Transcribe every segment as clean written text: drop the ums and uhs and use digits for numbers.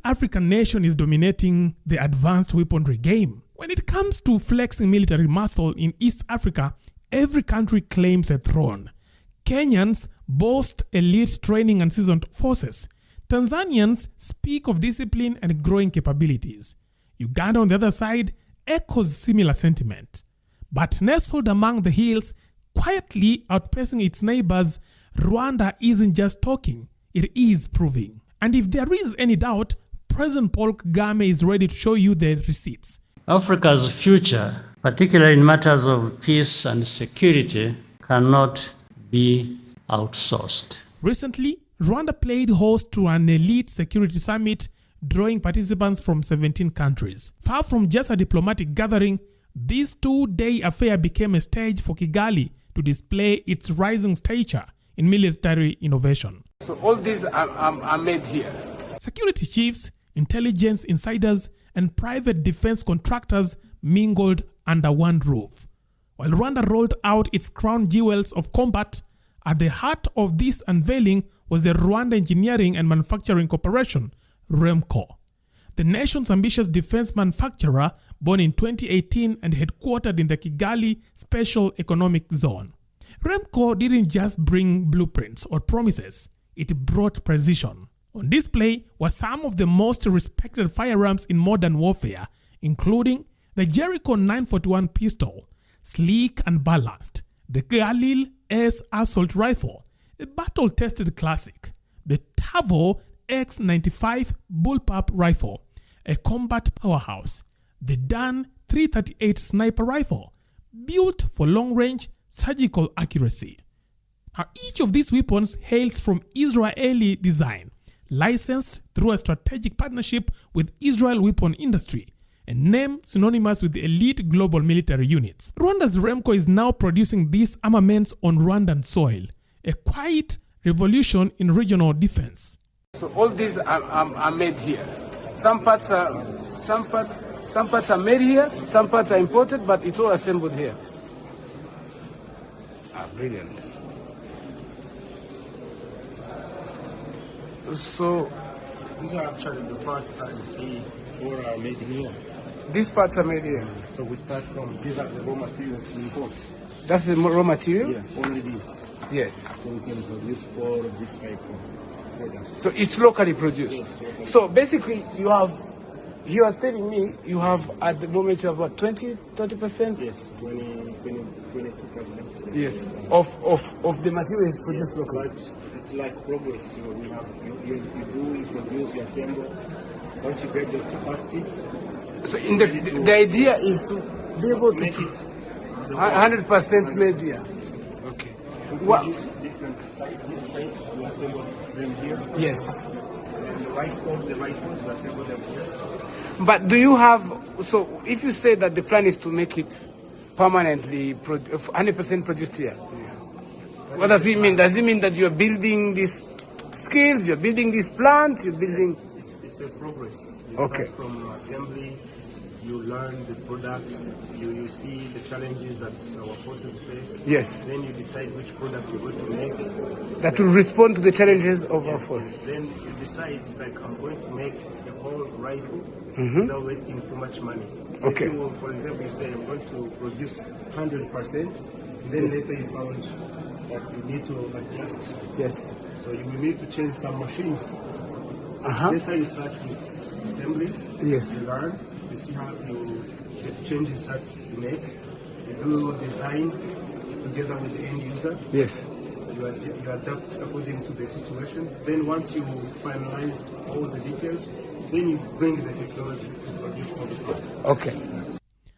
African nation is dominating the advanced weaponry game. When it comes to flexing military muscle in East Africa, every country claims a throne. Kenyans boast elite training and seasoned forces. Tanzanians speak of discipline and growing capabilities. Uganda, on the other side, echoes similar sentiment. But nestled among the hills, quietly outpacing its neighbors, Rwanda isn't just talking, it is proving. And if there is any doubt, President Paul Kagame is ready to show you the receipts. Africa's future, particularly in matters of peace and security, cannot be outsourced. Recently, Rwanda played host to an elite security summit, drawing participants from 17 countries. Far from just a diplomatic gathering, this two-day affair became a stage for Kigali to display its rising stature in military innovation. So all these are made here. Security chiefs, intelligence insiders, and private defense contractors mingled under one roof. While Rwanda rolled out its crown jewels of combat, at the heart of this unveiling was the Rwanda Engineering and Manufacturing Corporation, REMCO. The nation's ambitious defense manufacturer, born in 2018 and headquartered in the Kigali Special Economic Zone. REMCO didn't just bring blueprints or promises, it brought precision. On display were some of the most respected firearms in modern warfare, including the Jericho 941 pistol, sleek and balanced, the Galil S assault rifle, a battle-tested classic, the Tavo X95 bullpup rifle, a combat powerhouse, the Dan 338 sniper rifle, built for long-range surgical accuracy. Now, each of these weapons hails from Israeli design, licensed through a strategic partnership with Israel weapon industry, a name synonymous with the elite global military units. Rwanda's REMCO is now producing these armaments on Rwandan soil, a quiet revolution in regional defense. So all these are made here. Some parts are made here, some parts are imported, but it's all assembled here. Brilliant. So these are actually the parts that you see all are made here. These parts are made here. So we start from these are the raw materials we import. That's the raw material? Yeah, only these. Yes. So we can produce all of this type of products. So it's locally produced. Yes, locally. So basically you are telling me you have at the moment you have what, 20-30%? Yes, 22%. Yes. Of the material is produced locally. But it's like progress. You know, we have you produce, you assemble. Once you get the capacity. So in the idea is to be able to make it 100% made here. Okay. We What? produce different sites, we assemble them here. Yes. And the rifles, we assemble them here. But do you have, so if you say that the plan is to make it permanently 100% produced here, what does it mean? Does it mean that you're building these skills, you're building these plants, you're building? It's a progress. You Okay. start from assembly, you learn the products, you see the challenges that our forces face. Yes. Then you decide which product you're going to make. That will respond to the challenges of our force. Then you decide, like, I'm going to make a whole rifle without wasting too much money. So Okay. if you, for example, you say I'm going to produce 100%, then later you found that you need to adjust. Yes. So you will need to change some machines. So later you start with assembly. Yes. You learn. You see how the changes that you make. You do design together with the end user. Yes. You adapt according to the situation. Then once you finalize all the details, then you bring the technology to produce all the parts. Okay.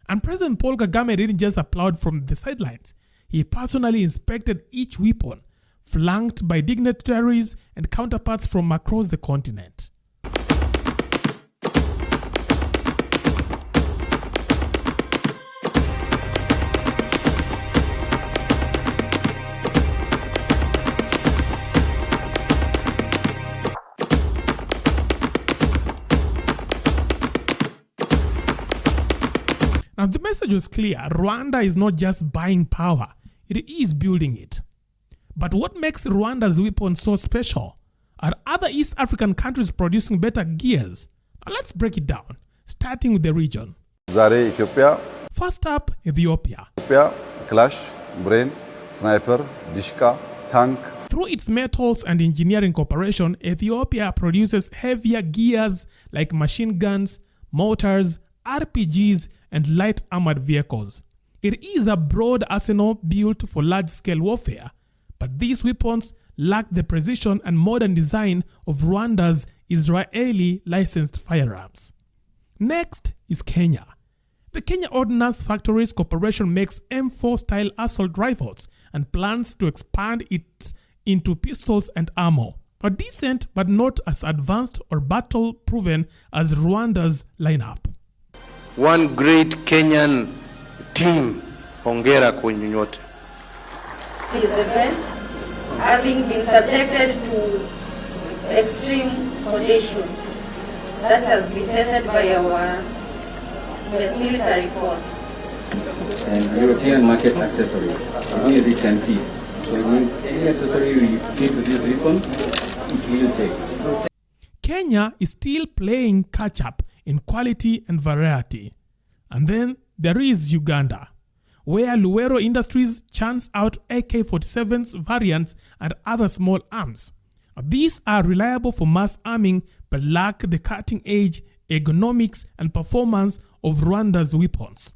And President Paul Kagame didn't just applaud from the sidelines. He personally inspected each weapon, flanked by dignitaries and counterparts from across the continent. Now, the message was clear. Rwanda is not just buying power, it is building it. But what makes Rwanda's weapons so special? Are other East African countries producing better gears? Now let's break it down, starting with the region. Zare Ethiopia. First up, Ethiopia. Ethiopia, Clash, Brain, Sniper, Dishka, Tank. Through its metals and engineering cooperation, Ethiopia produces heavier gears like machine guns, mortars, RPGs, and light armored vehicles. It is a broad arsenal built for large-scale warfare, but these weapons lack the precision and modern design of Rwanda's Israeli licensed firearms. Next is Kenya. The Kenya Ordnance Factories Corporation makes M4-style assault rifles and plans to expand it into pistols and ammo. A decent but not as advanced or battle-proven as Rwanda's lineup. One great Kenyan team, hongera kwenyu nyote. He is the best, having been subjected to extreme conditions that has been tested by our military force. And European market accessories, as long as it can fit. So it means any accessory we fit to this weapon, it will take. Kenya is still playing catch-up in quality and variety. And then there is Uganda, where Luwero Industries churns out AK-47s variants and other small arms. These are reliable for mass arming but lack the cutting-edge ergonomics and performance of Rwanda's weapons.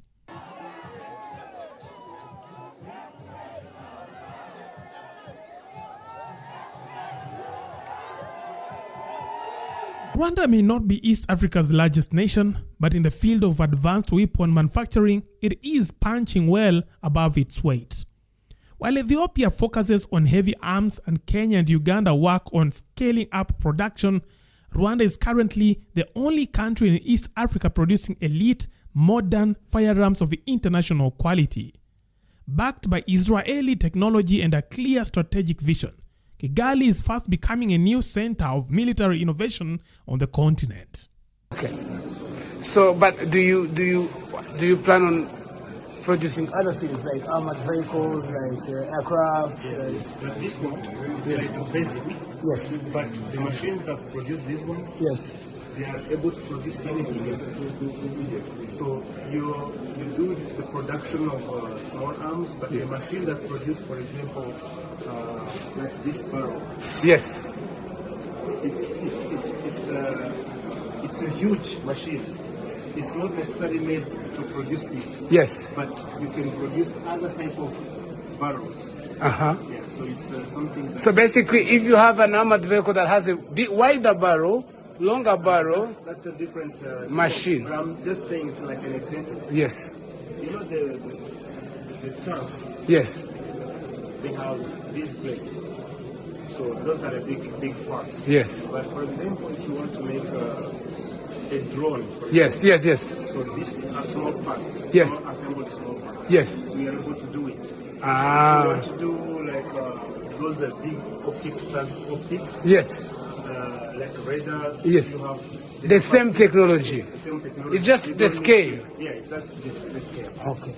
Rwanda may not be East Africa's largest nation, but in the field of advanced weapon manufacturing, it is punching well above its weight. While Ethiopia focuses on heavy arms and Kenya and Uganda work on scaling up production, Rwanda is currently the only country in East Africa producing elite, modern firearms of international quality. Backed by Israeli technology and a clear strategic vision, Kigali is fast becoming a new center of military innovation on the continent. Okay. So, but do you plan on producing other things like armored vehicles, like aircraft? But this one is basic. Yes. But the machines that produce these ones, Yes. they are able to produce anything else. So you do the production of small arms, but the machine that produces, for example, like this barrel, Yes. it's a huge machine. It's not necessarily made to produce this. Yes. But you can produce other type of barrels. Uh-huh. Yeah, so it's something that... So basically, if you have an armored vehicle that has a bit wider barrel, longer barrel, That's a different machine. But I'm just saying it's like an example. Yes. You know the tanks, Yes. they have these plates. So those are the big parts. Yes. But for example, if you want to make a drone, for Yes. Yes. Yes. so these are small parts. Yes. Small assembled small parts. Yes. So we are able to do it. If you Ah. want to do like those big optics, Yes. like radar, Yes. you have The same technology. the same technology. It's just You the don't need- scale. Yeah, it's just the scale. Okay.